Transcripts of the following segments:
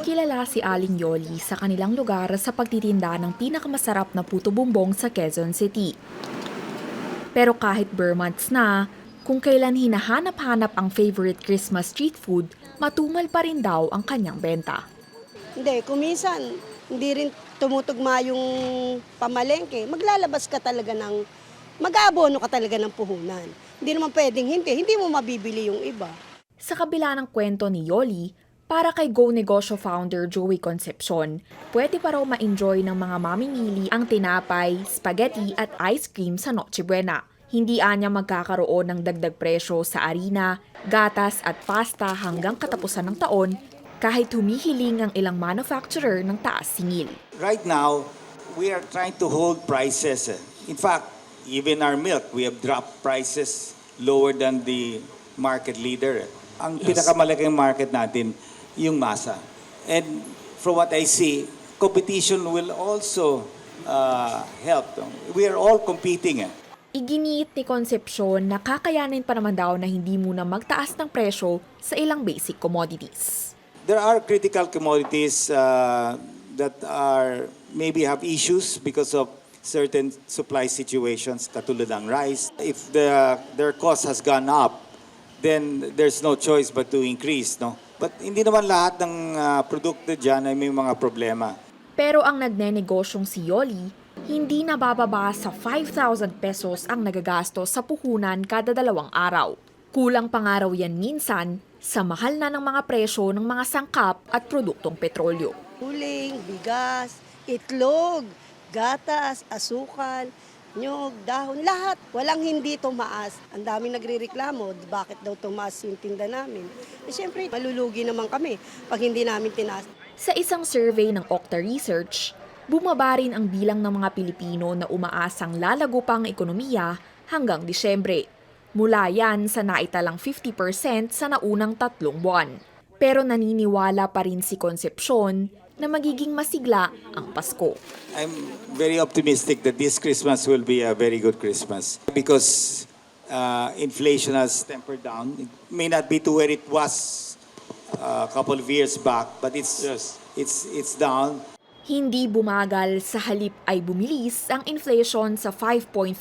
Kilala si Aling Yoli sa kanilang lugar sa pagtitinda ng pinakamasarap na puto bumbong sa Quezon City. Pero kahit bare months na, kung kailan hinahanap-hanap ang favorite Christmas street food, matumal pa rin daw ang kanyang benta. Hindi, kung minsan, hindi rin tumutugma yung pamalengke, maglalabas ka talaga mag-aabono ka talaga ng puhunan. Hindi naman pwedeng hindi mo mabibili yung iba. Sa kabila ng kwento ni Yoli, para kay Go Negosyo founder Joey Concepcion, pwede pa raw ma-enjoy ng mga mamimili ang tinapay, spaghetti at ice cream sa Noche Buena. Hindi anya magkakaroon ng dagdag presyo sa harina, gatas at pasta hanggang katapusan ng taon kahit humihiling ang ilang manufacturer ng taas singil. Right now, we are trying to hold prices. In fact, even our milk, we have dropped prices lower than the market leader. Ang pinakamalaking market natin, yung masa. And from what I see, competition will also help. We are all competing. Iginiit ni Concepcion na kakayanin pa naman daw na hindi muna magtaas ng presyo sa ilang basic commodities. There are critical commodities that are maybe have issues because of certain supply situations, katulad ng rice. If their cost has gone up, then there's no choice but to increase, no? But hindi naman lahat ng produkto dyan ay may mga problema. Pero ang nagne-negosyong si Yoli, hindi nabababa sa 5,000 pesos ang nagagastos sa puhunan kada 2 araw. Kulang pa nga raw yan minsan sa mahal na ng mga presyo ng mga sangkap at produktong petrolyo. Uling, bigas, itlog, gatas, asukal, nyog, dahon, lahat. Walang hindi tumaas. Ang daming nagrereklamo, bakit daw tumaas yung tinda namin. Eh siyempre, malulugi naman kami pag hindi namin tinaas. Sa isang survey ng Okta Research, bumaba rin ang bilang ng mga Pilipino na umaasang lalago pa ang ekonomiya hanggang Disyembre. Mula yan sa naitalang 50% sa naunang 3 buwan. Pero naniniwala pa rin si Concepcion na magiging masigla ang Pasko. I'm very optimistic that this Christmas will be a very good Christmas because inflation has tempered down. It may not be to where it was a couple of years back, but it's down. Hindi bumagal, sa halip ay bumilis ang inflation sa 5.3%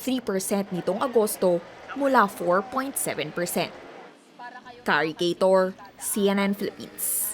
nitong Agosto mula 4.7%. Kari Gator, CNN Philippines.